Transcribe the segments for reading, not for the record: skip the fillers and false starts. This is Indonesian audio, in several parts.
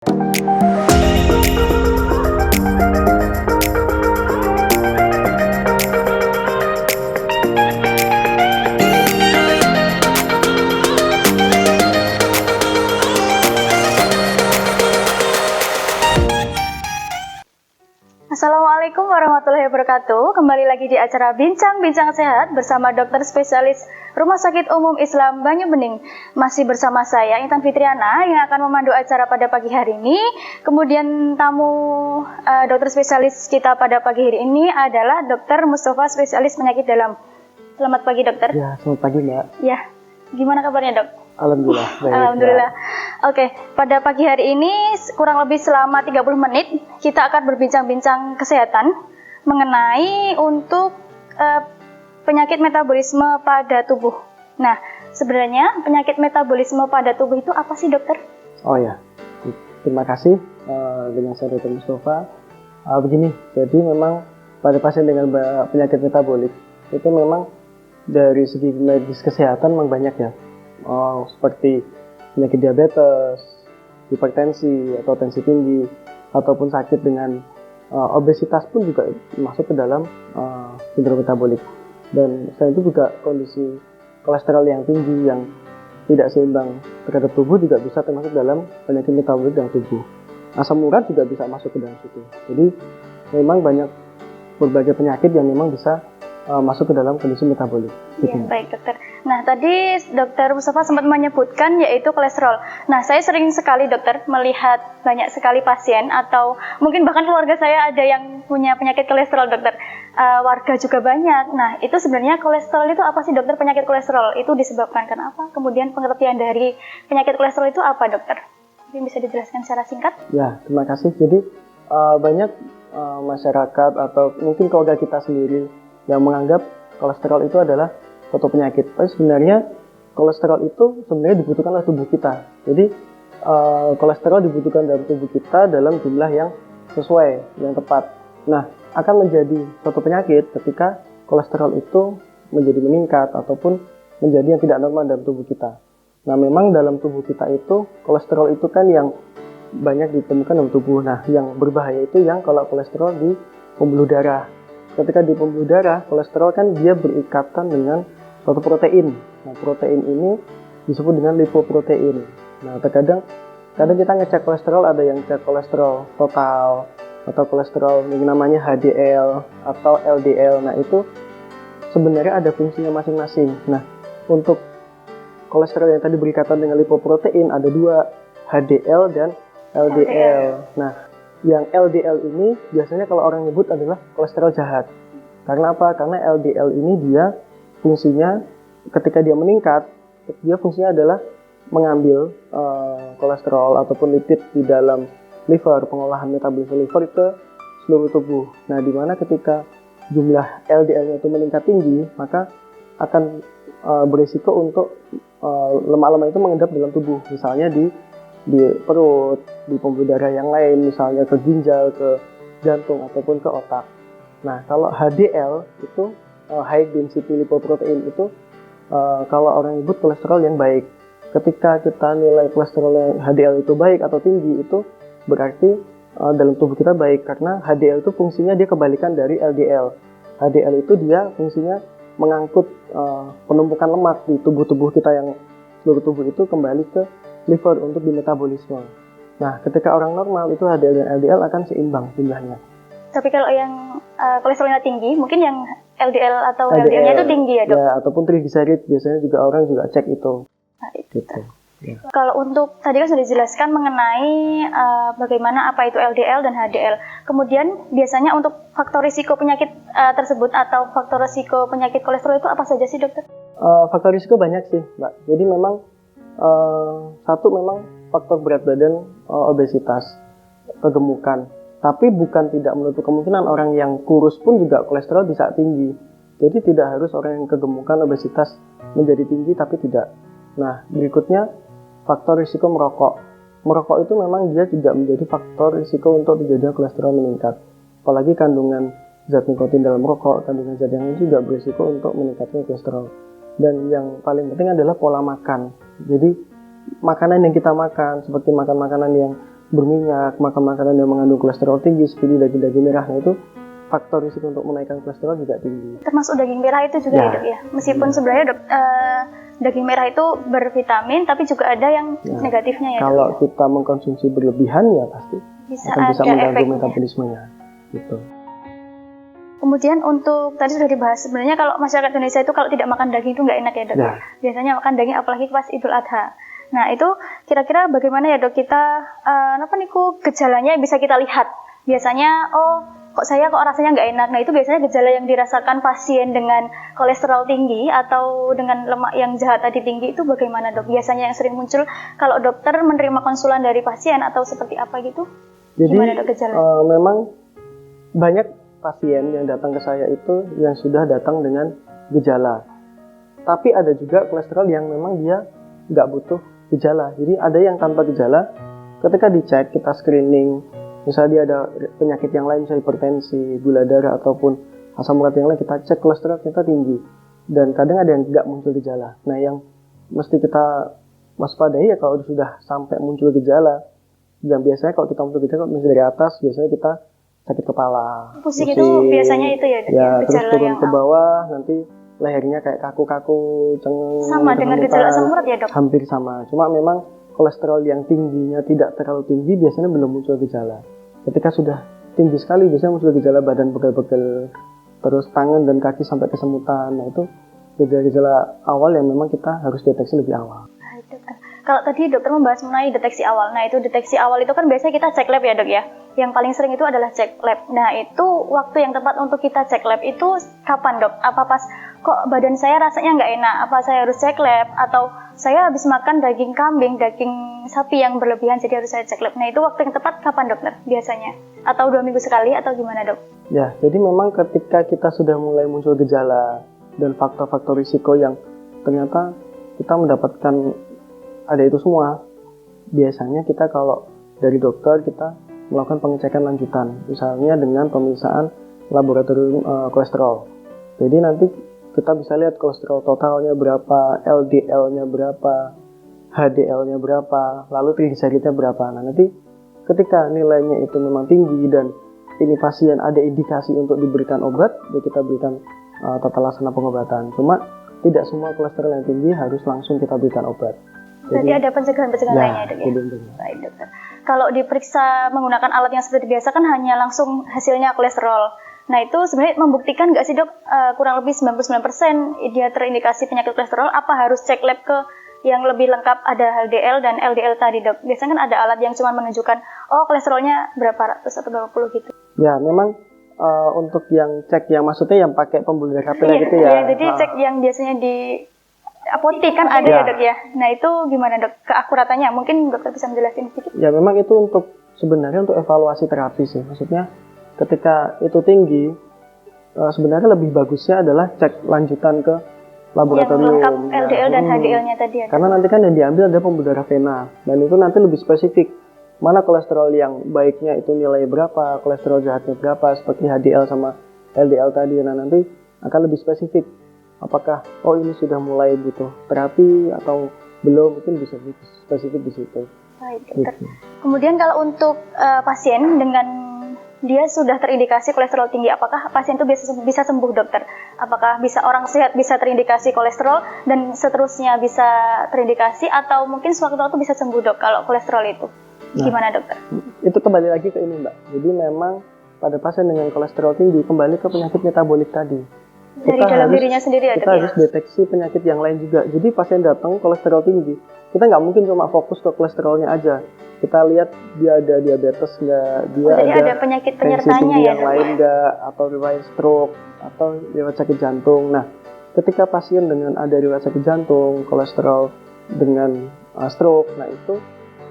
Assalamualaikum warahmatullahi wabarakatuh. Kembali lagi di acara Bincang-Bincang Sehat bersama dokter spesialis Rumah Sakit Umum Islam Banyu Bening. Masih bersama saya Intan Fitriana yang akan memandu acara pada pagi hari ini. Kemudian tamu dokter spesialis kita pada pagi hari ini adalah Dr. Mustafa, spesialis penyakit dalam. Selamat pagi dokter. Ya, selamat pagi Mbak. Ya, gimana kabarnya dok? Alhamdulillah. Baik, Alhamdulillah. Oke, pada pagi hari ini kurang lebih selama 30 menit kita akan berbincang-bincang kesehatan mengenai untuk penyakit metabolisme pada tubuh. Nah, sebenarnya penyakit metabolisme pada tubuh itu apa sih dokter? Oh ya, terima kasih dengan saya Dr. Mustafa. Begini, jadi memang pada pasien dengan penyakit metabolik itu memang dari segi medis kesehatan memang banyak ya. Seperti penyakit diabetes, hipertensi atau tensi tinggi, ataupun sakit dengan obesitas pun juga masuk ke dalam sindrom metabolik. Dan selain itu juga kondisi kolesterol yang tinggi yang tidak seimbang terhadap tubuh juga bisa termasuk dalam penyakit metabolik dalam tubuh. Asam urat juga bisa masuk ke dalam situ. Jadi memang banyak berbagai penyakit yang memang bisa masuk ke dalam kondisi metabolik. Ya, baik dokter. Nah, tadi dokter Mustafa sempat menyebutkan yaitu kolesterol. Nah, saya sering sekali dokter melihat banyak sekali pasien atau mungkin bahkan keluarga saya ada yang punya penyakit kolesterol dokter. Warga juga banyak. Nah, itu sebenarnya kolesterol itu apa sih dokter? Penyakit kolesterol itu disebabkan kenapa? Kemudian pengertian dari penyakit kolesterol itu apa dokter? Mungkin bisa dijelaskan secara singkat? Ya, terima kasih. Jadi banyak masyarakat atau mungkin keluarga kita sendiri yang menganggap kolesterol itu adalah suatu penyakit. Tapi sebenarnya kolesterol itu sebenarnya dibutuhkan oleh tubuh kita. Jadi kolesterol dibutuhkan dalam tubuh kita dalam jumlah yang sesuai, yang tepat. Nah, akan menjadi suatu penyakit ketika kolesterol itu menjadi meningkat ataupun menjadi yang tidak normal dalam tubuh kita. Nah, memang dalam tubuh kita itu kolesterol itu kan yang banyak ditemukan dalam tubuh. Nah, yang berbahaya itu yang kalau kolesterol di pembuluh darah. Ketika di pembuluh darah, kolesterol kan dia berikatan dengan suatu protein. Nah, protein ini disebut dengan lipoprotein. Nah, kadang kita ngecek kolesterol, ada yang cek kolesterol total atau kolesterol yang namanya HDL atau LDL. Nah, itu sebenarnya ada fungsinya masing-masing. Nah, untuk kolesterol yang tadi berikatan dengan lipoprotein ada dua, HDL dan LDL. Nah, yang LDL ini biasanya kalau orang nyebut adalah kolesterol jahat. Karena apa? Karena LDL ini dia fungsinya ketika dia meningkat, dia fungsinya adalah mengambil kolesterol ataupun lipid di dalam liver, pengolahan metabolisme liver ke seluruh tubuh. Nah, di mana ketika jumlah LDL-nya itu meningkat tinggi, maka akan berisiko untuk lemak-lemak itu mengendap dalam tubuh, misalnya di perut, di pembuluh darah yang lain, misalnya ke ginjal, ke jantung, ataupun ke otak. Nah, kalau HDL itu, high density lipoprotein itu, kalau orang nyebut kolesterol yang baik. Ketika kita nilai kolesterol HDL itu baik atau tinggi, itu berarti dalam tubuh kita baik, karena HDL itu fungsinya dia kebalikan dari LDL. HDL itu dia fungsinya mengangkut penumpukan lemak di tubuh-tubuh kita, yang seluruh tubuh itu kembali ke liver untuk dimetabolisme. Nah, ketika orang normal itu HDL dan LDL akan seimbang jumlahnya. Tapi kalau yang kolesterolnya tinggi, mungkin yang LDL atau LDL-nya itu tinggi ya dok? Ya, ataupun triglycerid biasanya juga orang juga cek itu. Nah, Gitu. Ya. Kalau untuk tadi kan sudah dijelaskan mengenai bagaimana apa itu LDL dan HDL. Kemudian biasanya untuk faktor risiko penyakit tersebut atau faktor risiko penyakit kolesterol itu apa saja sih dokter? Faktor risiko banyak sih, Mbak. Jadi memang satu memang faktor berat badan, obesitas, kegemukan. Tapi bukan tidak menutup kemungkinan orang yang kurus pun juga kolesterol bisa tinggi. Jadi tidak harus orang yang kegemukan, obesitas menjadi tinggi, tapi tidak. Nah, berikutnya faktor risiko merokok. Merokok itu memang dia juga menjadi faktor risiko untuk terjadinya kolesterol meningkat. Apalagi kandungan zat nikotin dalam rokok, kandungan zat yang lain juga berisiko untuk meningkatnya kolesterol. Dan yang paling penting adalah pola makan. Jadi makanan yang kita makan, seperti makan makanan yang berminyak, makan makanan yang mengandung kolesterol tinggi seperti daging-daging merah, nah itu faktor risiko untuk menaikkan kolesterol juga tinggi. Termasuk daging merah itu juga ya dok ya? Meskipun sebenarnya dok, daging merah itu bervitamin, tapi juga ada yang negatifnya ya. Kalau dok, kita mengkonsumsi berlebihan ya pasti akan bisa mengganggu metabolismenya. Gitu. Kemudian untuk tadi sudah dibahas, sebenarnya kalau masyarakat Indonesia itu kalau tidak makan daging itu nggak enak ya dok. Ya. Biasanya makan daging apalagi pas Idul Adha. Nah itu kira-kira bagaimana ya dok kita gejalanya bisa kita lihat. Biasanya kok rasanya nggak enak. Nah itu biasanya gejala yang dirasakan pasien dengan kolesterol tinggi atau dengan lemak yang jahat tadi tinggi itu bagaimana dok? Biasanya yang sering muncul kalau dokter menerima konsulan dari pasien atau seperti apa gitu? Jadi gimana dok gejala? Memang banyak pasien yang datang ke saya itu yang sudah datang dengan gejala. Tapi ada juga kolesterol yang memang dia nggak butuh gejala. Jadi ada yang tanpa gejala, ketika dicek, kita screening, misalnya dia ada penyakit yang lain, misalnya hipertensi, gula darah, ataupun asam urat yang lain, kita cek kolesterol kita tinggi. Dan kadang ada yang nggak muncul gejala. Nah yang mesti kita waspadai ya kalau sudah sampai muncul gejala. Yang biasanya kalau kita muncul gejala, misalnya dari atas, biasanya kita sakit kepala. Pusing itu biasanya itu ya? Ya, terus turun ke bawah, nanti lehernya kayak kaku-kaku, cengeng. Sama dengan gejala asam urat ya dok? Hampir sama, cuma memang kolesterol yang tingginya tidak terlalu tinggi biasanya belum muncul gejala. Ketika sudah tinggi sekali biasanya muncul gejala badan pegel-pegel, terus tangan dan kaki sampai kesemutan. Nah itu gejala-gejala awal yang memang kita harus deteksi lebih awal. Baik dokter. Kalau tadi dokter membahas mengenai deteksi awal, nah itu deteksi awal itu kan biasanya kita cek lab ya dok ya? Yang paling sering itu adalah cek lab. Nah itu waktu yang tepat untuk kita cek lab itu kapan dok? Apa pas kok badan saya rasanya nggak enak? Apa saya harus cek lab? Atau saya habis makan daging kambing, daging sapi yang berlebihan jadi harus saya cek lab? Nah itu waktu yang tepat kapan dokter biasanya? Atau 2 minggu sekali atau gimana dok? Ya, jadi memang ketika kita sudah mulai muncul gejala dan faktor-faktor risiko yang ternyata kita mendapatkan ada itu semua, biasanya kita kalau dari dokter kita melakukan pengecekan lanjutan, misalnya dengan pemeriksaan laboratorium kolesterol. Jadi nanti kita bisa lihat kolesterol totalnya berapa, LDL-nya berapa, HDL-nya berapa, lalu trigliseridnya berapa. Nah nanti ketika nilainya itu memang tinggi dan ini pasien ada indikasi untuk diberikan obat, ya kita berikan tata laksana pengobatan. Cuma tidak semua kolesterol yang tinggi harus langsung kita berikan obat. Jadi ada pencegahan-pencegahan lainnya dok ya? Baik dokter. Kalau diperiksa menggunakan alat yang seperti biasa kan hanya langsung hasilnya kolesterol. Nah itu sebenarnya membuktikan nggak sih dok, kurang lebih 99% dia terindikasi penyakit kolesterol, apa harus cek lab ke yang lebih lengkap ada HDL dan LDL tadi dok? Biasanya kan ada alat yang cuma menunjukkan, kolesterolnya berapa ratus atau berapa puluh gitu. Ya memang untuk yang cek yang maksudnya yang pakai pembuluh darah kapiler gitu ya? Iya, jadi cek yang biasanya di apotek kan ada ya dok ya? Nah itu gimana dok keakuratannya? Mungkin dokter bisa menjelaskan sedikit? Ya memang itu sebenarnya untuk evaluasi terapi sih. Maksudnya ketika itu tinggi, sebenarnya lebih bagusnya adalah cek lanjutan ke laboratorium. Yang lengkap LDL dan HDL-nya tadi ya? Karena nanti kan yang diambil ada pembuluh darah vena. Dan itu nanti lebih spesifik. Mana kolesterol yang baiknya itu nilai berapa, kolesterol jahatnya berapa, seperti HDL sama LDL tadi. Nah nanti akan lebih spesifik. Apakah ini sudah mulai butuh terapi atau belum, mungkin bisa spesifik di situ. Baik dokter. Gitu. Kemudian kalau untuk pasien dengan dia sudah terindikasi kolesterol tinggi, apakah pasien itu bisa sembuh dokter? Apakah bisa orang sehat bisa terindikasi kolesterol dan seterusnya bisa terindikasi atau mungkin sewaktu-waktu bisa sembuh dok kalau kolesterol itu? Gimana dokter? Itu kembali lagi ke ini mbak. Jadi memang pada pasien dengan kolesterol tinggi kembali ke penyakit metabolik tadi. Dari dalam dirinya sendiri kita harus deteksi penyakit yang lain juga. Jadi pasien datang kolesterol tinggi, kita nggak mungkin cuma fokus ke kolesterolnya aja. Kita lihat dia ada diabetes nggak, dia ada penyakit penyertanya ya yang lain nggak, atau riwayat stroke atau riwayat sakit jantung. Nah ketika pasien dengan ada riwayat sakit jantung, kolesterol dengan stroke, nah itu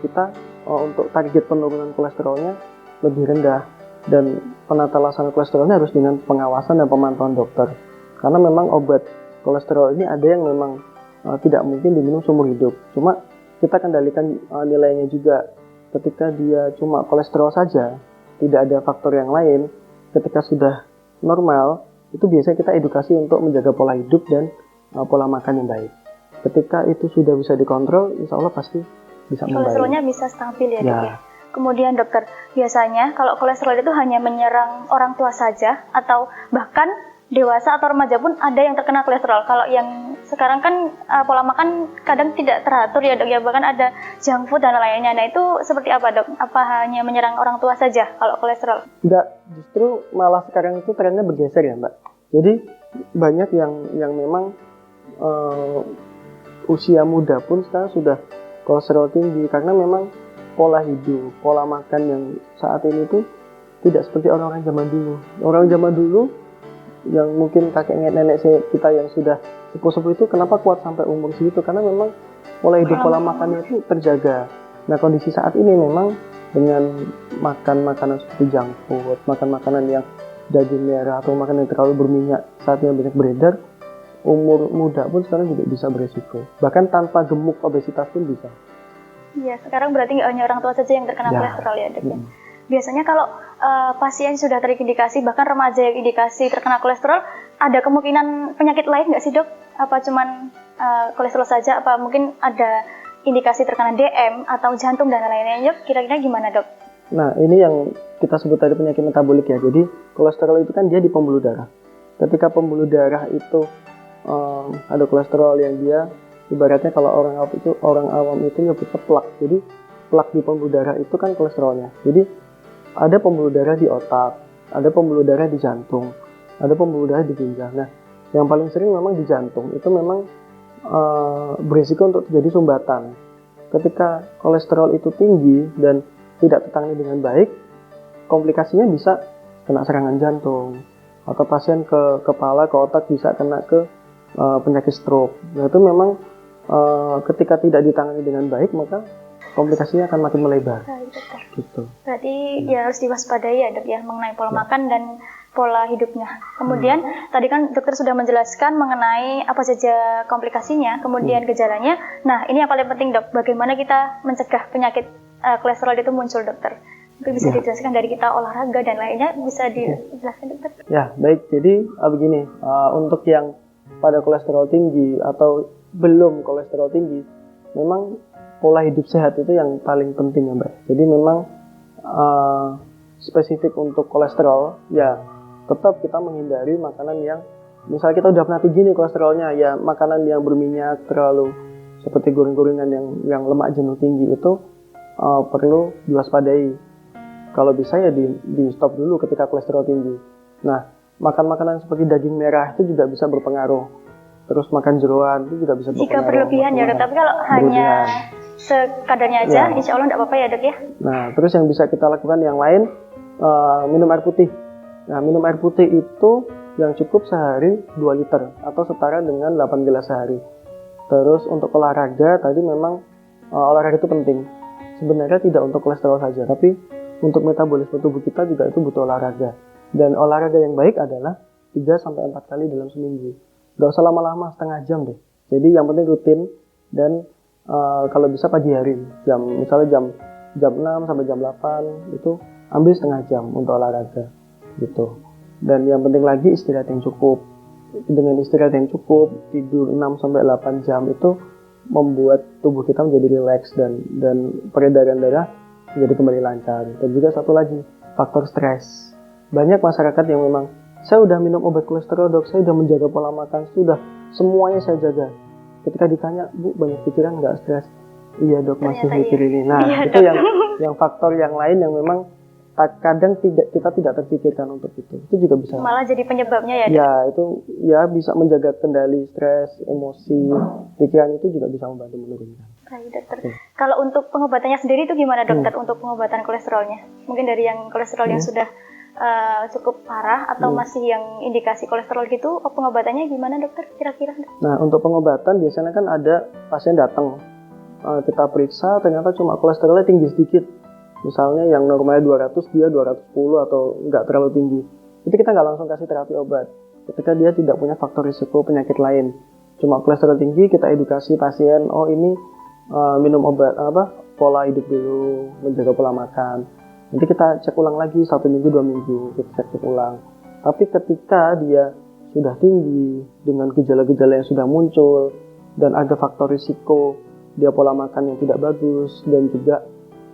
kita untuk target penurunan kolesterolnya lebih rendah. Dan penata laksana kolesterolnya harus dengan pengawasan dan pemantauan dokter. Karena memang obat kolesterol ini ada yang memang tidak mungkin diminum seumur hidup. Cuma kita kendalikan nilainya juga. Ketika dia cuma kolesterol saja, tidak ada faktor yang lain, ketika sudah normal, itu biasanya kita edukasi untuk menjaga pola hidup dan pola makan yang baik. Ketika itu sudah bisa dikontrol, insya Allah pasti bisa membaik. Kolesterolnya bisa stabil ya. Kemudian dokter, biasanya kalau kolesterol itu hanya menyerang orang tua saja atau bahkan dewasa atau remaja pun ada yang terkena kolesterol. Kalau yang sekarang kan pola makan kadang tidak teratur ya dok ya, bahkan ada junk food dan lainnya. Nah itu seperti apa dok? Apa hanya menyerang orang tua saja kalau kolesterol? Enggak, justru malah sekarang itu trennya bergeser ya Mbak. Jadi banyak yang memang usia muda pun sekarang sudah kolesterol tinggi karena memang pola hidup, pola makan yang saat ini tuh tidak seperti orang-orang zaman dulu. Orang zaman dulu yang mungkin kakek nenek kita yang sudah sepuh-sepuh itu kenapa kuat sampai umur segitu? Karena memang pola hidup, pola makannya itu terjaga. Nah kondisi saat ini memang dengan makan makanan seperti junk food, makan makanan yang daging merah atau makanan yang terlalu berminyak saat ini banyak beredar, umur muda pun sekarang juga bisa beresiko. Bahkan tanpa gemuk obesitas pun bisa. Iya, sekarang berarti nggak hanya orang tua saja yang terkena kolesterol ya dok ya. Biasanya kalau pasien sudah terindikasi, bahkan remaja yang indikasi terkena kolesterol, ada kemungkinan penyakit lain nggak sih dok? Apa cuman kolesterol saja? Apa mungkin ada indikasi terkena DM atau jantung dan lain-lainnya? Kira-kira gimana dok? Nah ini yang kita sebut tadi penyakit metabolik ya. Jadi kolesterol itu kan dia di pembuluh darah. Ketika pembuluh darah itu ada kolesterol yang dia ibaratnya kalau orang awam itu nyebutnya plak. Jadi plak di pembuluh darah itu kan kolesterolnya. Jadi ada pembuluh darah di otak, ada pembuluh darah di jantung, ada pembuluh darah di ginjal. Nah, yang paling sering memang di jantung itu memang berisiko untuk terjadi sumbatan. Ketika kolesterol itu tinggi dan tidak tertangani dengan baik, komplikasinya bisa kena serangan jantung atau pasien ke kepala, ke otak bisa kena ke penyakit stroke. Nah itu memang ketika tidak ditangani dengan baik maka komplikasinya akan makin melebar. Gitu. Berarti ya harus diwaspadai ya dok ya mengenai pola makan dan pola hidupnya. Kemudian tadi kan dokter sudah menjelaskan mengenai apa saja komplikasinya, kemudian gejalanya. Nah ini yang paling penting dok, bagaimana kita mencegah penyakit kolesterol itu muncul dokter? Mungkin bisa dijelaskan dari kita olahraga dan lainnya, bisa dijelaskan dokter? Ya baik, jadi begini, untuk yang pada kolesterol tinggi atau belum kolesterol tinggi, memang pola hidup sehat itu yang paling penting ya Mbak. Jadi memang spesifik untuk kolesterol, ya tetap kita menghindari makanan yang, misalnya kita udah pernah tinggi nih kolesterolnya, ya makanan yang berminyak terlalu seperti goreng-gorengan yang lemak jenuh tinggi itu perlu diwaspadai. Kalau bisa ya di stop dulu ketika kolesterol tinggi. Nah, makan makanan seperti daging merah itu juga bisa berpengaruh. Terus makan jeroan itu juga bisa berpengaruh. Jika berlebihan ya dok, tapi kalau hanya sekadarnya aja, insya Allah tidak apa-apa ya dok ya. Nah, terus yang bisa kita lakukan yang lain, minum air putih. Nah, minum air putih itu yang cukup sehari 2 liter atau setara dengan 8 gelas sehari. Terus untuk olahraga, tadi memang olahraga itu penting. Sebenarnya tidak untuk kolesterol saja, tapi untuk metabolisme tubuh kita juga itu butuh olahraga. Dan olahraga yang baik adalah 3-4 kali dalam seminggu. Gak usah lama-lama, setengah jam deh. Jadi yang penting rutin dan kalau bisa pagi hari. Misalnya jam 6 sampai jam 8 itu ambil setengah jam untuk olahraga gitu. Dan yang penting lagi istirahat yang cukup. Dengan istirahat yang cukup, tidur 6 sampai 8 jam itu membuat tubuh kita menjadi rileks dan peredaran darah menjadi kembali lancar. Dan juga satu lagi, faktor stres. Banyak masyarakat yang memang, saya udah minum obat kolesterol dok, saya udah menjaga pola makan, sudah semuanya saya jaga. Ketika ditanya, Bu, banyak pikiran nggak stres? Iya dok, masih mikir ini. Nah, itu yang faktor yang lain yang memang kadang kita tidak terpikirkan untuk itu. Itu juga bisa. Malah jadi penyebabnya ya dok? Ya, itu ya bisa menjaga kendali stres, emosi, pikiran itu juga bisa membantu menurunkan. Baik dokter. Kalau untuk pengobatannya sendiri itu gimana dokter untuk pengobatan kolesterolnya? Mungkin dari yang kolesterol yang sudah cukup parah atau masih yang indikasi kolesterol gitu, pengobatannya gimana dokter kira-kira? Nah untuk pengobatan biasanya kan ada pasien datang, kita periksa ternyata cuma kolesterolnya tinggi sedikit. Misalnya yang normalnya 200 dia 210 atau nggak terlalu tinggi. Itu kita nggak langsung kasih terapi obat. Ketika dia tidak punya faktor risiko penyakit lain. Cuma kolesterol tinggi kita edukasi pasien, oh ini minum obat pola hidup dulu, menjaga pola makan. Nanti kita cek ulang lagi 1 minggu 2 minggu kita cek ulang. Tapi ketika dia sudah tinggi dengan gejala-gejala yang sudah muncul dan ada faktor risiko dia pola makan yang tidak bagus dan juga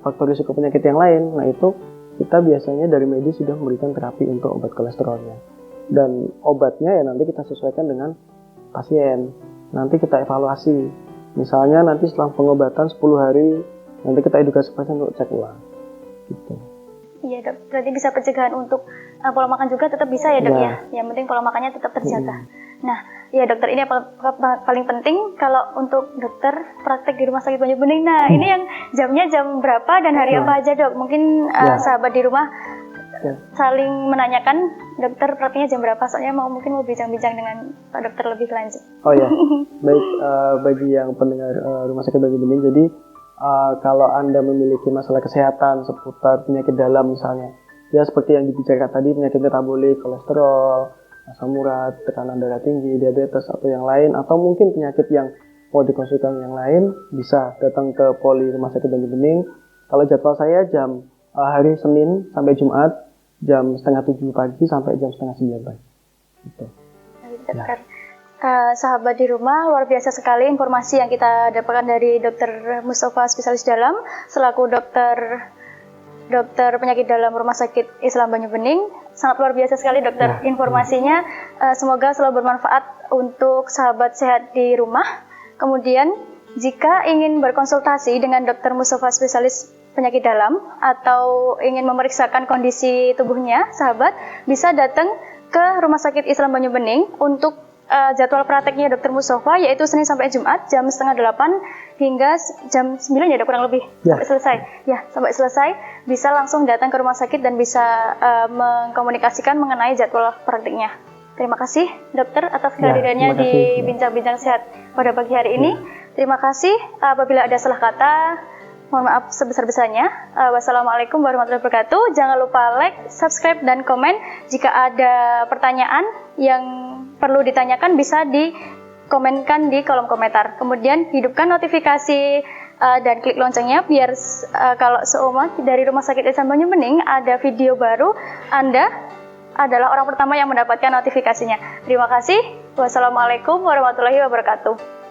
faktor risiko penyakit yang lain, nah itu kita biasanya dari medis sudah memberikan terapi untuk obat kolesterolnya. Dan obatnya ya nanti kita sesuaikan dengan pasien. Nanti kita evaluasi. Misalnya nanti setelah pengobatan 10 hari, nanti kita edukasi pasien untuk cek ulang. Gitu. Iya dok, berarti bisa pencegahan untuk pola makan juga tetap bisa ya dok ya. Yang penting pola makannya tetap terjaga. Nah, ya dokter, ini yang paling penting kalau untuk dokter praktek di Rumah Sakit Banyu Bening. Nah, ini yang jamnya jam berapa dan hari apa aja dok? Mungkin sahabat di rumah saling menanyakan dokter prakteknya jam berapa, soalnya mungkin mau bincang-bincang dengan Pak Dokter lebih lanjut. Oh ya, baik, bagi yang pendengar Rumah Sakit Banyu Bening, jadi kalau Anda memiliki masalah kesehatan seputar penyakit dalam misalnya, ya seperti yang dibicarakan tadi, penyakit metabolik, kolesterol, asam urat, tekanan darah tinggi, diabetes atau yang lain, atau mungkin penyakit yang mau dikonsultasi yang lain, bisa datang ke Poli Rumah Sakit Banyu Bening. Kalau jadwal saya jam hari Senin sampai Jumat, jam 6:30 pagi sampai jam 8:30 pagi. Gitu. Dokter. Sahabat di rumah, luar biasa sekali informasi yang kita dapatkan dari Dr. Mustafa, spesialis dalam, selaku dokter penyakit dalam Rumah Sakit Islam Banyu Bening. Sangat luar biasa sekali dokter informasinya. Semoga selalu bermanfaat untuk sahabat sehat di rumah. Kemudian jika ingin berkonsultasi dengan Dr. Mustafa, spesialis penyakit dalam, atau ingin memeriksakan kondisi tubuhnya, sahabat bisa datang ke Rumah Sakit Islam Banyu Bening untuk jadwal prakteknya Dr. Mustafa, yaitu Senin sampai Jumat jam 7:30 hingga jam 9 ya dok, kurang lebih sampai selesai. Ya, sampai selesai bisa langsung datang ke rumah sakit dan bisa mengkomunikasikan mengenai jadwal prakteknya. Terima kasih dokter atas kehadirannya di Bincang-Bincang Sehat pada pagi hari ini. Terima kasih. Apabila ada salah kata, mohon maaf sebesar-besarnya. Wassalamualaikum warahmatullahi wabarakatuh. Jangan lupa like, subscribe, dan komen. Jika ada pertanyaan yang perlu ditanyakan bisa dikomenkan di kolom komentar. Kemudian hidupkan notifikasi dan klik loncengnya biar kalau seumat dari Rumah Sakit Islam Banyu Bening ada video baru, Anda adalah orang pertama yang mendapatkan notifikasinya. Terima kasih. Wassalamualaikum warahmatullahi wabarakatuh.